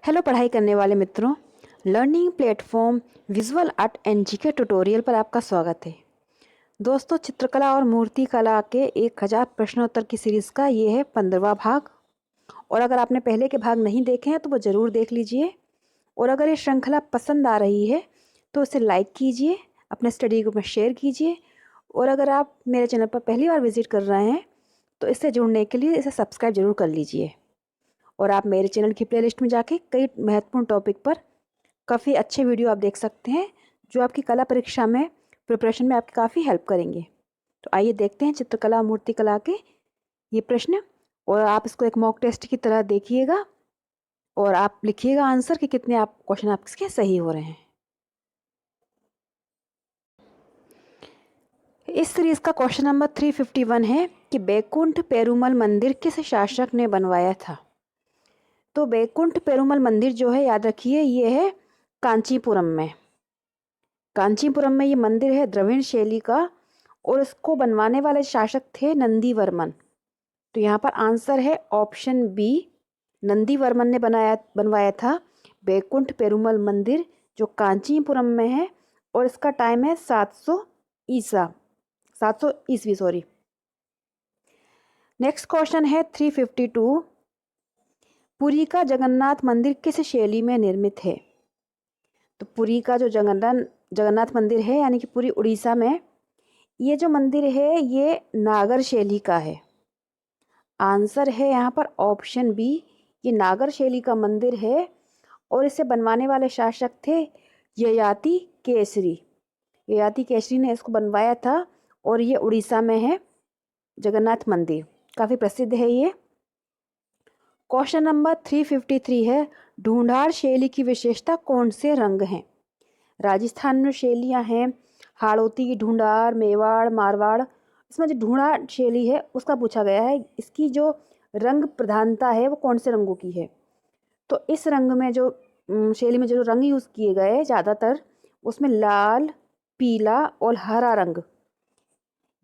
Hello पढ़ाई करने वाले मित्रों, learning platform visual art and GK tutorial पर आपका स्वागत है। दोस्तों, चित्रकला और मूर्ति कला के 1000 प्रश्नोत्तर की सीरीज़ का ये है 15वां भाग। और अगर आपने पहले के भाग नहीं देखे हैं तो वो ज़रूर देख लीजिए। और अगर ये श्रृंखला पसंद आ रही है तो इसे लाइक कीजिए, अपने स्टडी ग्रुप में शेयर कीजिए। और अगर आप मेरे चैनल पर पहली बार विजिट कर रहे हैं तो इससे जुड़ने के लिए इसे सब्सक्राइब जरूर कर लीजिए। और आप मेरे चैनल की प्लेलिस्ट में जाके कई महत्वपूर्ण टॉपिक पर काफ़ी अच्छे वीडियो आप देख सकते हैं जो आपकी कला परीक्षा में प्रिपरेशन में आपकी काफ़ी हेल्प करेंगे। तो आइए देखते हैं चित्रकला मूर्ति कला के ये प्रश्न, और आप इसको एक मॉक टेस्ट की तरह देखिएगा और आप लिखिएगा आंसर कि कितने आप क्वेश्चन आपके सही हो रहे हैं। इस सीरीज़ का क्वेश्चन नंबर 351 है कि बैकुंठ पेरुमल मंदिर किस शासक ने बनवाया था। तो बैकुंठ पेरुमल मंदिर जो है, याद रखिए, ये है कांचीपुरम में। कांचीपुरम में ये मंदिर है द्रविड़ शैली का, और इसको बनवाने वाले शासक थे नंदीवर्मन। तो यहाँ पर आंसर है ऑप्शन बी, नंदीवर्मन ने बनवाया था बैकुंठ पेरुमल मंदिर, जो कांचीपुरम में है। और इसका टाइम है 700 ईस्वी सॉरी। नेक्स्ट क्वेश्चन है 352, पुरी का जगन्नाथ मंदिर किस शैली में निर्मित है। तो पुरी का जो जगन्नाथ मंदिर है, यानी कि पुरी उड़ीसा में, ये जो मंदिर है ये नागर शैली का है। आंसर है यहाँ पर ऑप्शन बी, ये नागर शैली का मंदिर है। और इसे बनवाने वाले शासक थे ययाति केसरी। ययाति केसरी ने इसको बनवाया था, और ये उड़ीसा में है जगन्नाथ मंदिर, काफ़ी प्रसिद्ध है ये। क्वेश्चन नंबर 353 है, ढूंढार शैली की विशेषता कौन से रंग हैं। राजस्थान में शैलियाँ हैं हाड़ौती, ढूंढार, मेवाड़, मारवाड़। इसमें जो ढूंढार शैली है उसका पूछा गया है, इसकी जो रंग प्रधानता है वो कौन से रंगों की है। तो इस रंग में जो शैली में जो रंग यूज़ किए गए ज़्यादातर, उसमें लाल, पीला और हरा रंग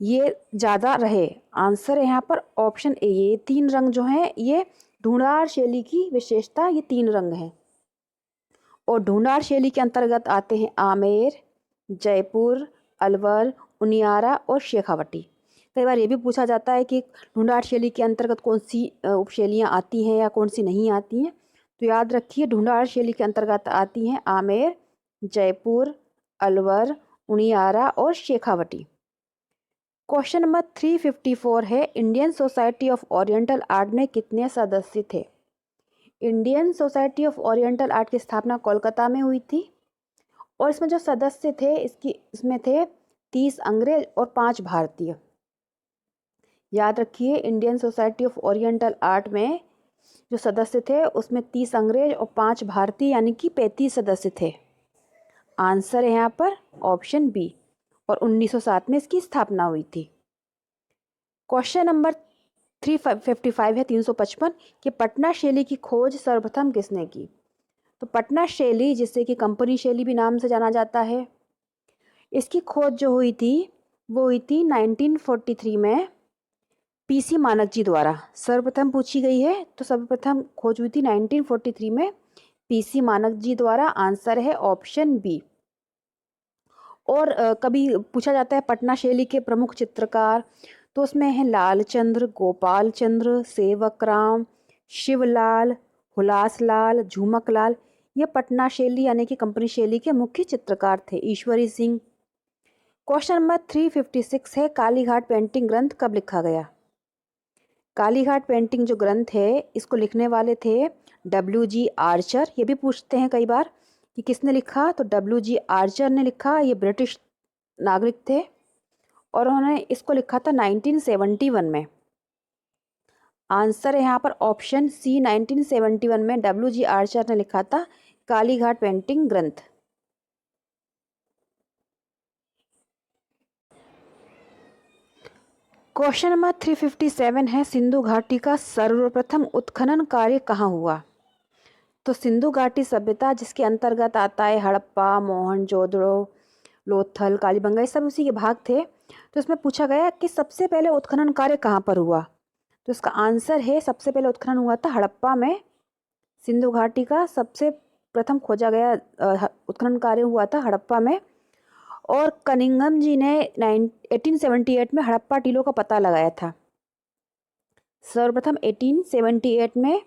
ये ज़्यादा रहे। आंसर है यहाँ पर ऑप्शन ए, ये 3 रंग जो हैं ये ढूंढार शैली की विशेषता, ये 3 रंग हैं। और ढूंढार शैली के अंतर्गत आते हैं आमेर, जयपुर, अलवर, उनियारा और शेखावटी। कई बार ये भी पूछा जाता है कि ढूंढार शैली के अंतर्गत कौन सी उपशैलियाँ आती हैं या कौन सी नहीं आती हैं। तो याद रखिए, ढूंढार शैली के अंतर्गत आती हैं आमेर, जयपुर, अलवर, उनियारा और शेखावटी। क्वेश्चन नंबर 354 है, Indian society of oriental art में कितने सदस्य थे। Indian society of oriental art की स्थापना कोलकाता में हुई थी। और इसमें जो सदस्य थे इसमें थे 30 अंग्रेज और 5 भारतीय। याद रखिए, Indian society of oriental art में जो सदस्य थे उसमें 30 अंग्रेज और 5 भारतीय, यानी कि 35 सदस्य थे। आंसर है यहाँ पर ऑप्शन बी, और 1907 में इसकी स्थापना हुई थी। क्वेश्चन नंबर 355 है 355 कि पटना शैली की खोज सर्वप्रथम किसने की। तो पटना शैली, जिसे कि कंपनी शैली भी नाम से जाना जाता है, इसकी खोज जो हुई थी वो हुई थी 1943 में पीसी मानक जी द्वारा। सर्वप्रथम पूछी गई है तो सर्वप्रथम खोज हुई थी 1943 में पीसी मानक जी द्वारा। आंसर है ऑप्शन बी। और कभी पूछा जाता है पटना शैली के प्रमुख चित्रकार, तो उसमें है लालचंद्र, गोपाल चंद्र, सेवकराम, शिवलाल, हुलासलाल, झुमकलाल। ये पटना शैली यानी कि कंपनी शैली के मुख्य चित्रकार थे। ईश्वरी सिंह। क्वेश्चन नंबर 356 है, कालीघाट पेंटिंग ग्रंथ कब लिखा गया। कालीघाट पेंटिंग जो ग्रंथ है इसको लिखने वाले थे WG आर्चर। ये भी पूछते हैं कई बार कि किसने लिखा, तो WG आर्चर ने लिखा। ये ब्रिटिश नागरिक थे और उन्होंने इसको लिखा था 1971 में। आंसर है यहाँ पर ऑप्शन सी, 1971 में WG आर्चर ने लिखा था कालीघाट पेंटिंग ग्रंथ। क्वेश्चन नंबर 357 है, सिंधु घाटी का सर्वप्रथम उत्खनन कार्य कहाँ हुआ। तो सिंधु घाटी सभ्यता, जिसके अंतर्गत आता है हड़प्पा, मोहनजोदड़ो, लोथल, कालीबंगा, ये सब उसी के भाग थे। तो इसमें पूछा गया कि सबसे पहले उत्खनन कार्य कहाँ पर हुआ। तो इसका आंसर है सबसे पहले उत्खनन हुआ था हड़प्पा में सिंधु घाटी का सबसे प्रथम खोजा गया उत्खनन कार्य हुआ था हड़प्पा में, और कनिंघम जी ने 1878 में हड़प्पा टीलों का पता लगाया था। सर्वप्रथम 1878 में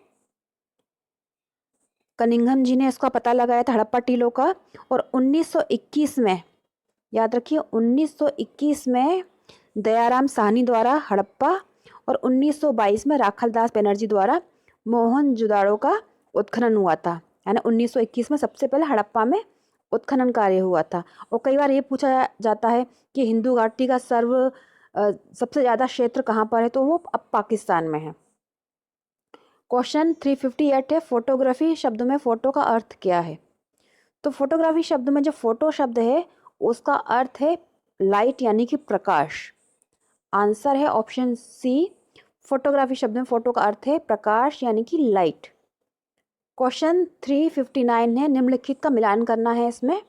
कनिंघम जी ने इसका पता लगाया था हड़प्पा टीलों का, और 1921 में, याद रखिए 1921 में दयाराम साहनी द्वारा हड़प्पा, और 1922 में राखलदास बनर्जी द्वारा मोहनजोदाड़ो का उत्खनन हुआ था। यानी 1921 में सबसे पहले हड़प्पा में उत्खनन कार्य हुआ था। और कई बार ये पूछा जाता है कि सिंधु घाटी का सबसे ज़्यादा क्षेत्र कहाँ पर है, तो वो अब पाकिस्तान में है। क्वेश्चन 358 है, फोटोग्राफी शब्द में फोटो का अर्थ क्या है? तो फोटोग्राफी शब्द में जो फोटो शब्द है उसका अर्थ है लाइट यानी कि प्रकाश। आंसर है ऑप्शन सी, फोटोग्राफी शब्द में फोटो का अर्थ है प्रकाश यानी कि लाइट। क्वेश्चन 359 है, निम्नलिखित का मिलान करना है इसमें।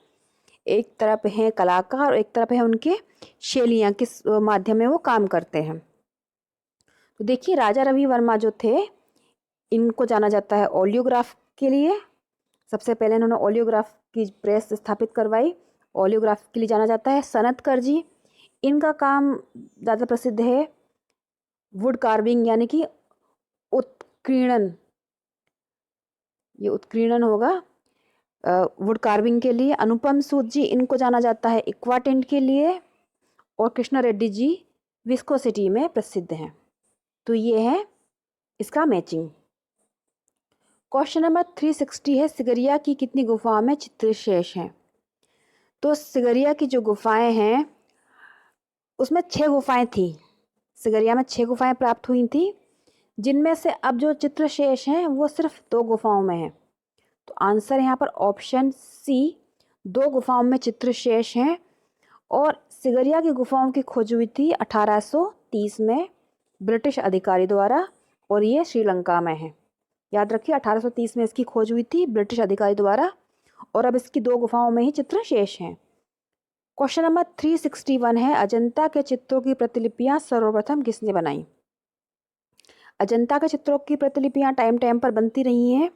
एक तरफ है कलाकार और एक तरफ है उनके शैलियाँ, किस माध्यम में वो काम करते हैं। तो देखिए राजा रवि वर्मा जो थे, इनको जाना जाता है ओलियोग्राफ के लिए। सबसे पहले इन्होंने ओलियोग्राफ की प्रेस स्थापित करवाई, ओलियोग्राफ के लिए जाना जाता है। सनतकर जी, इनका काम ज़्यादा प्रसिद्ध है वुड कार्विंग यानी कि उत्कीर्णन, ये उत्कीर्णन होगा वुड कार्विंग के लिए। अनुपम सूद जी, इनको जाना जाता है एक्वाटिंट के लिए, और कृष्णा रेड्डी जी विस्कोसिटी में प्रसिद्ध हैं। तो ये है इसका मैचिंग। क्वेश्चन नंबर 360 है, सिगरिया की कितनी गुफाओं में चित्र शेष हैं? तो सिगरिया की जो गुफाएं हैं उसमें 6 गुफाएं थी। सिगरिया में 6 गुफाएं प्राप्त हुई थी, जिनमें से अब जो चित्र शेष हैं वो सिर्फ 2 गुफाओं में हैं। तो आंसर यहाँ पर ऑप्शन सी, 2 गुफाओं में चित्र शेष हैं। और सिगरिया की गुफाओं की खोज हुई थी 1830 में ब्रिटिश अधिकारी द्वारा, और ये श्रीलंका में है। याद रखिए 1830 में इसकी खोज हुई थी ब्रिटिश अधिकारी द्वारा, और अब इसकी 2 गुफाओं में ही चित्र शेष हैं। क्वेश्चन नंबर 361 है, अजंता के चित्रों की प्रतिलिपियां सर्वप्रथम किसने बनाई? अजंता के चित्रों की प्रतिलिपियां टाइम टाइम पर बनती रही हैं,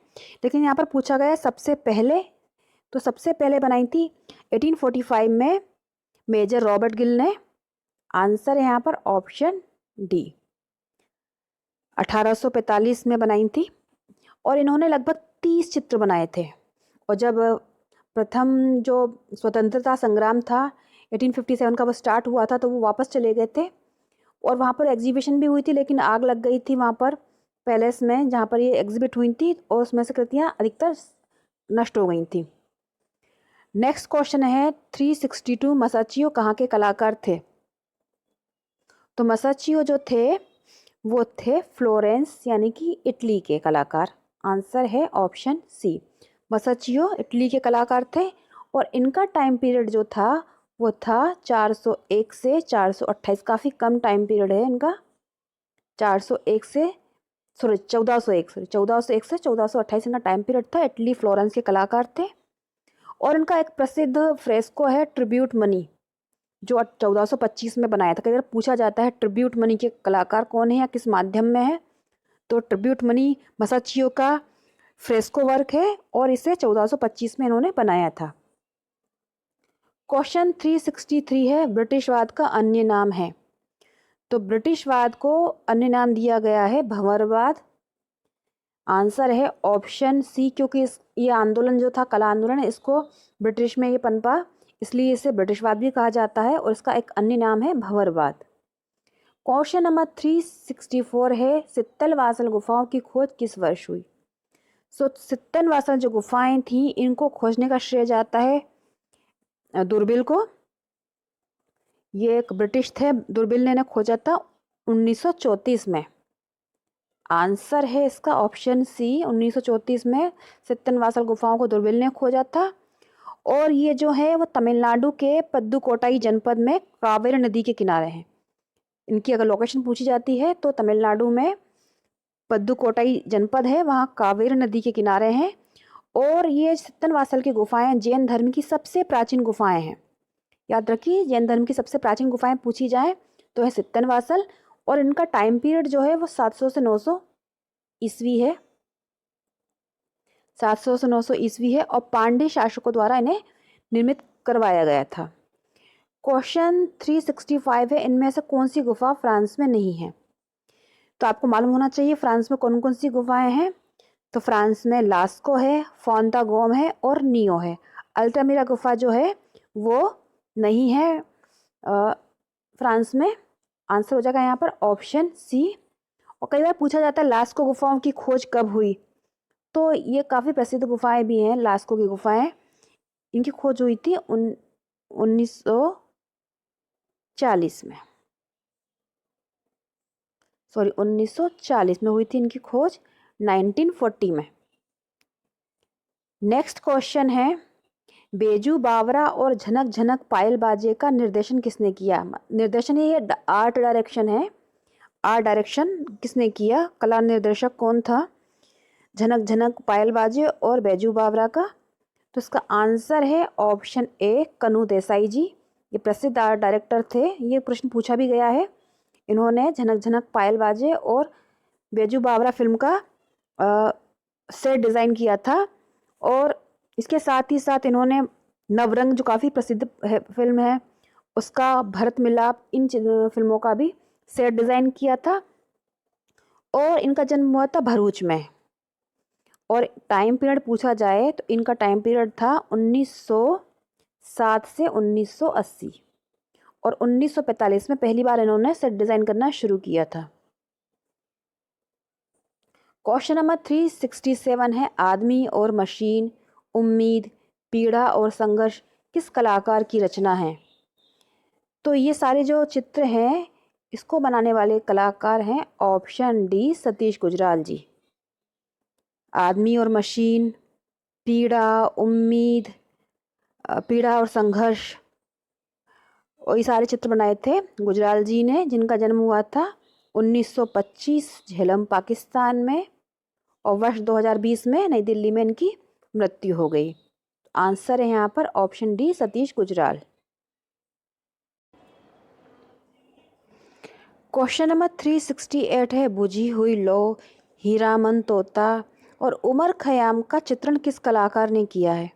लेकिन यहाँ पर पूछा गया सबसे पहले, तो सबसे पहले बनाई थी 1845 में मेजर रॉबर्ट गिल ने। आंसर है यहाँ पर ऑप्शन डी, 1845 में बनाई थी, और इन्होंने लगभग 30 चित्र बनाए थे। और जब प्रथम जो स्वतंत्रता संग्राम था 1857 का वो स्टार्ट हुआ था, तो वो वापस चले गए थे, और वहाँ पर एग्जीबिशन भी हुई थी, लेकिन आग लग गई थी वहाँ पर पैलेस में जहाँ पर ये एग्जिबिट हुई थी, और उसमें से कृतियाँ अधिकतर नष्ट हो गई थी। नेक्स्ट क्वेश्चन है 362, मसाचियो कहाँ के कलाकार थे? तो मसाचियो जो थे वो थे फ्लोरेंस यानी कि इटली के कलाकार। आंसर है ऑप्शन सी, मसाचियो इटली के कलाकार थे, और इनका टाइम पीरियड जो था वो था 401 से 428, काफ़ी कम टाइम पीरियड है इनका। 1401 से 1401 से 1428 इनका टाइम पीरियड था। इटली फ्लोरेंस के कलाकार थे, और इनका एक प्रसिद्ध फ्रेस्को है ट्रिब्यूट मनी, जो 1425 में बनाया था। कई बार पूछा जाता है ट्रिब्यूट मनी के कलाकार कौन है या किस माध्यम में है, तो ट्रिब्यूट मनी मसाचियो का फ्रेस्को वर्क है, और इसे 1425 में इन्होंने बनाया था। क्वेश्चन 363 है, ब्रिटिशवाद का अन्य नाम है? तो ब्रिटिशवाद को अन्य नाम दिया गया है भंवरवाद। आंसर है ऑप्शन सी, क्योंकि ये आंदोलन जो था कला आंदोलन, इसको ब्रिटिश में ये पनपा, इसलिए इसे ब्रिटिशवाद भी कहा जाता है, और इसका एक अन्य नाम है भंवरवाद। क्वेश्चन नंबर 364 है, सित्तल वासल गुफाओं की खोज किस वर्ष हुई? सित्तल वासल जो गुफाएं थी इनको खोजने का श्रेय जाता है दुर्बिल को। ये एक ब्रिटिश थे, दुर्बिल ने खोजा था 1934 में। आंसर है इसका ऑप्शन सी, 1934 में सित्तन वासल गुफाओं को दुर्बिल ने खोजा था, और ये जो है वो तमिलनाडु के पद्दुकोटाई जनपद में कावेरी नदी के किनारे हैं। इनकी अगर लोकेशन पूछी जाती है तो तमिलनाडु में पद्दुकोटाई जनपद है, वहाँ कावेरी नदी के किनारे हैं, और ये सित्तन वासल की गुफाएं जैन धर्म की सबसे प्राचीन गुफाएं हैं। याद रखिए जैन धर्म की सबसे प्राचीन गुफाएं पूछी जाए तो है सित्तन वासल, और इनका टाइम पीरियड जो है वो 700 से 900 ईस्वी है। 700 से 900 ईस्वी है और पांड्य शासकों द्वारा इन्हें निर्मित करवाया गया था। क्वेश्चन 365 है, इनमें से कौन सी गुफा फ्रांस में नहीं है? तो आपको मालूम होना चाहिए फ्रांस में कौन कौन सी गुफाएं हैं। तो फ्रांस में लास्को है, फोंतागोम है और नियो है। अल्टामिरा गुफा जो है वो नहीं है फ्रांस में। आंसर हो जाएगा यहाँ पर ऑप्शन सी। और कई बार पूछा जाता है लास्को गुफाओं की खोज कब हुई, तो ये काफ़ी प्रसिद्ध गुफाएं भी हैं लास्को की गुफाएं। इनकी खोज हुई थी 1940 में, 1940 में हुई थी इनकी खोज, 1940 में। नेक्स्ट क्वेश्चन है, बेजू बावरा और झनक झनक पायल बाजे का निर्देशन किसने किया? निर्देशन ये आर्ट डायरेक्शन है। आर्ट डायरेक्शन किसने किया? कला निर्देशक कौन था झनक झनक पायल बाजे और बेजू बावरा का? तो इसका आंसर है ऑप्शन ए, कनू देसाई जी। ये प्रसिद्ध आर्ट डायरेक्टर थे। ये प्रश्न पूछा भी गया है। इन्होंने झनक झनक पायल बाजे और बेजू बावरा फिल्म का सेट डिज़ाइन किया था। और इसके साथ ही साथ इन्होंने नवरंग जो काफ़ी प्रसिद्ध फिल्म है उसका भरत मिलाप, इन फिल्मों का भी सेट डिज़ाइन किया था। और इनका जन्म हुआ था भरूच में। और टाइम पीरियड पूछा जाए तो इनका टाइम पीरियड था 1907 से 1980। और 1945 में पहली बार इन्होंने सेट डिज़ाइन करना शुरू किया था। क्वेश्चन नंबर 367 है, आदमी और मशीन, उम्मीद, पीड़ा और संघर्ष किस कलाकार की रचना है? तो ये सारे जो चित्र हैं इसको बनाने वाले कलाकार हैं ऑप्शन डी, सतीश गुजराल जी। आदमी और मशीन, पीड़ा, उम्मीद, पीड़ा और संघर्ष, और ये सारे चित्र बनाए थे गुजराल जी ने, जिनका जन्म हुआ था 1925 झेलम पाकिस्तान में। और वर्ष 2020 में नई दिल्ली में इनकी मृत्यु हो गई। आंसर है यहाँ पर option D, Satish Gujral. Question number 368 है, बुझी हुई लो, हीरामन तोता और उमर खयाम का चित्रण किस कलाकार ने किया है?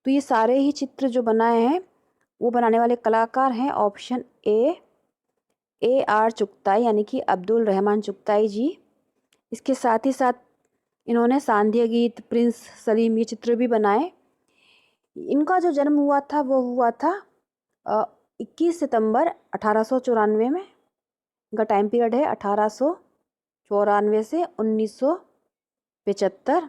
तो ये सारे ही चित्र जो बनाए हैं वो बनाने वाले कलाकार हैं ऑप्शन ए आर चुगताई यानी कि अब्दुल रहमान चुगताई जी। इसके साथ ही साथ इन्होंने सांध्य गीत, प्रिंस सलीम, ये चित्र भी बनाए। इनका जो जन्म हुआ था वो हुआ था 21 सितंबर 1894 में। इनका टाइम पीरियड है 1894 से 1975।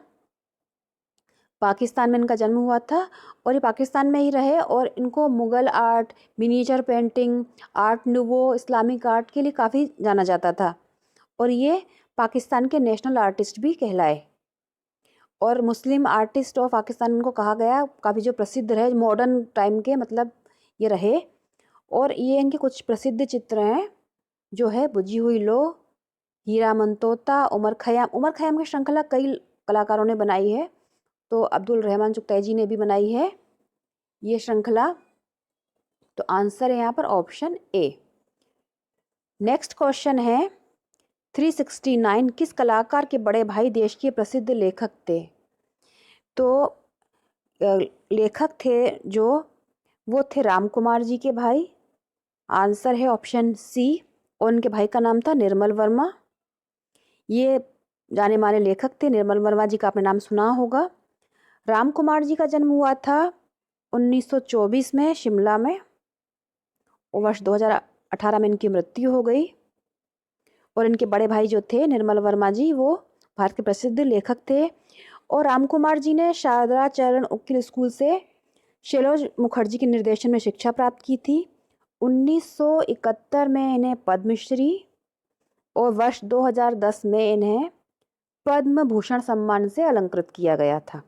पाकिस्तान में इनका जन्म हुआ था और ये पाकिस्तान में ही रहे। और इनको Mughal art, miniature painting, art nouveau, Islamic art के लिए काफ़ी जाना जाता था। और ये पाकिस्तान के नेशनल आर्टिस्ट भी कहलाए। और मुस्लिम आर्टिस्ट ऑफ पाकिस्तान इनको कहा गया, काफ़ी जो प्रसिद्ध रहे मॉडर्न टाइम के, मतलब ये रहे। और ये इनके कुछ प्रसिद्ध चित्र हैं जो है बुझी हुई लो, हीरामन तोता, उमर खयाम। उमर खयाम की श्रृंखला कई कलाकारों ने बनाई है, तो अब्दुल रहमान चुगताई जी ने भी बनाई है ये श्रृंखला। तो आंसर है यहाँ पर ऑप्शन ए। नेक्स्ट क्वेश्चन है 369, किस कलाकार के बड़े भाई देश के प्रसिद्ध लेखक थे? तो लेखक थे जो वो थे राम कुमार जी के भाई। आंसर है ऑप्शन सी। और उनके भाई का नाम था निर्मल वर्मा। ये जाने माने लेखक थे। निर्मल वर्मा जी का आपने नाम सुना होगा। राम कुमार जी का जन्म हुआ था 1924 में शिमला में। और वर्ष 2018 में इनकी मृत्यु हो गई। और इनके बड़े भाई जो थे निर्मल वर्मा जी, वो भारत के प्रसिद्ध लेखक थे। और राम कुमार जी ने शारदा चरण उकील स्कूल से शैलोज मुखर्जी के निर्देशन में शिक्षा प्राप्त की थी। 1971 में इन्हें पद्मश्री और वर्ष 2010 में इन्हें पद्म भूषण सम्मान से अलंकृत किया गया था।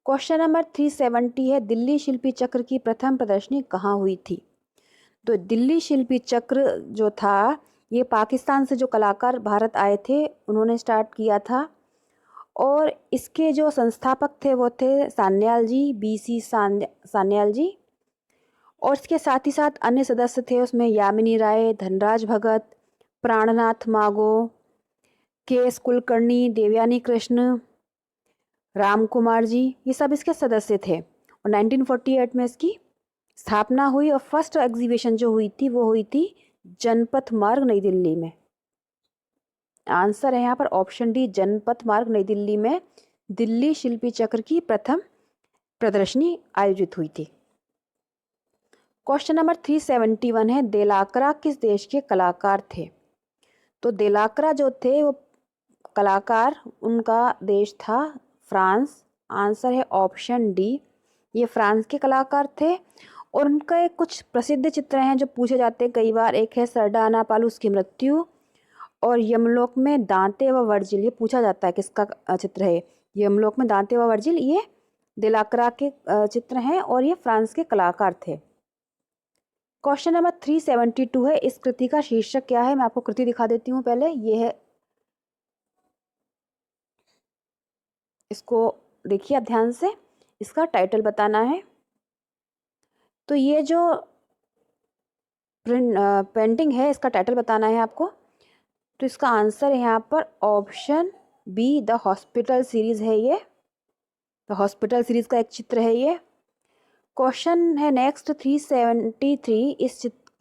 क्वेश्चन नंबर 370 है, दिल्ली शिल्पी चक्र की प्रथम प्रदर्शनी कहाँ हुई थी? तो दिल्ली शिल्पी चक्र जो था ये पाकिस्तान से जो कलाकार भारत आए थे उन्होंने स्टार्ट किया था। और इसके जो संस्थापक थे वो थे सान्याल जी, BC सान्याल जी। और इसके साथ ही साथ अन्य सदस्य थे उसमें यामिनी राय, धनराज भगत, प्राणनाथ मागो, KS कुलकर्णी, देवयानी कृष्ण, राम कुमार जी, ये सब इसके सदस्य थे। और 1948 में इसकी स्थापना हुई और फर्स्ट एग्जीबिशन जो हुई थी वो हुई थी जनपथ मार्ग नई दिल्ली में। आंसर है यहाँ पर ऑप्शन डी, जनपथ मार्ग नई दिल्ली में दिल्ली शिल्पी चक्र की प्रथम प्रदर्शनी आयोजित हुई थी। क्वेश्चन नंबर 371 है, देलाकरा किस देश के कलाकार थे? तो देलाकरा जो थे वो कलाकार, उनका देश था फ्रांस। आंसर है ऑप्शन डी, ये फ्रांस के कलाकार थे। और उनके कुछ प्रसिद्ध चित्र हैं जो पूछे जाते हैं कई बार। एक है सरडाना पालूस की मृत्यु और यमलोक में दांते व वर्जिल, ये पूछा जाता है किसका चित्र है। यमलोक में दांते व वर्जिल ये देलाकरा के चित्र हैं और ये फ्रांस के कलाकार थे। क्वेश्चन नंबर 372 है, इस कृति का शीर्षक क्या है? मैं आपको कृति दिखा देती हूँ पहले। ये है, इसको देखिए आप ध्यान से, इसका टाइटल बताना है। तो ये जो पेंटिंग है इसका टाइटल बताना है आपको। तो इसका आंसर है यहाँ पर option B, the hospital series है ये। द हॉस्पिटल सीरीज का एक चित्र है ये। क्वेश्चन है नेक्स्ट 373,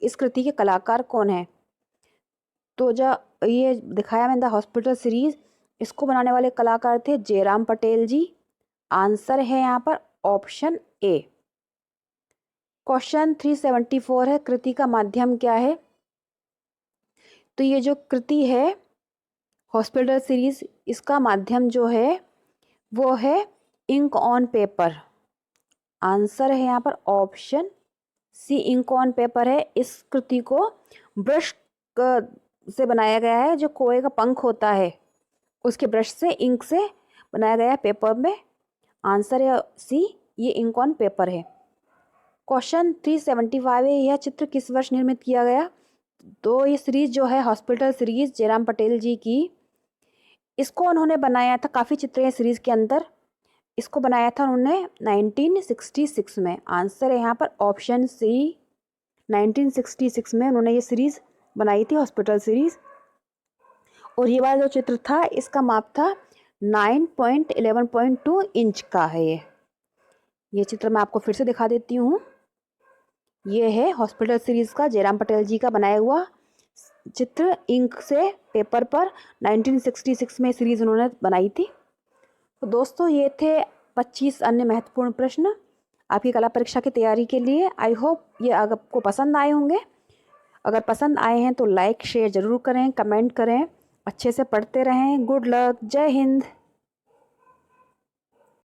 इस कृति के कलाकार कौन है? तो जो ये दिखाया मैंने द हॉस्पिटल सीरीज, इसको बनाने वाले कलाकार थे जयराम पटेल जी। आंसर है यहाँ पर ऑप्शन ए। क्वेश्चन 374 है, कृति का माध्यम क्या है? तो ये जो कृति है हॉस्पिटल सीरीज, इसका माध्यम जो है वो है इंक ऑन पेपर। आंसर है यहाँ पर option C, ink on paper है। इस कृति को ब्रश से बनाया गया है, जो कोए का पंख होता है उसके ब्रश से, इंक से बनाया गया है पेपर में। आंसर है सी, ये इंक ऑन पेपर है। क्वेश्चन 375 है, यह चित्र किस वर्ष निर्मित किया गया? तो ये सीरीज जो है हॉस्पिटल सीरीज जयराम पटेल जी की, इसको उन्होंने बनाया था, काफ़ी चित्र हैं सीरीज के अंदर। इसको बनाया था उन्होंने 1966 में। आंसर है यहाँ पर ऑप्शन सी, 1966 में उन्होंने ये सीरीज बनाई थी हॉस्पिटल सीरीज। और ये वाला जो चित्र था इसका माप था 9.11.2 इंच का है ये चित्र मैं आपको फिर से दिखा देती हूँ। ये है हॉस्पिटल सीरीज का जयराम पटेल जी का बनाया हुआ चित्र, इंक से पेपर पर 1966 में सीरीज उन्होंने बनाई थी। तो दोस्तों ये थे 25 अन्य महत्वपूर्ण प्रश्न आपकी कला परीक्षा की तैयारी के लिए। आई होप ये आपको पसंद आए होंगे। अगर पसंद आए हैं तो लाइक शेयर ज़रूर करें, कमेंट करें, अच्छे से पढ़ते रहें। गुड लक, जय हिंद।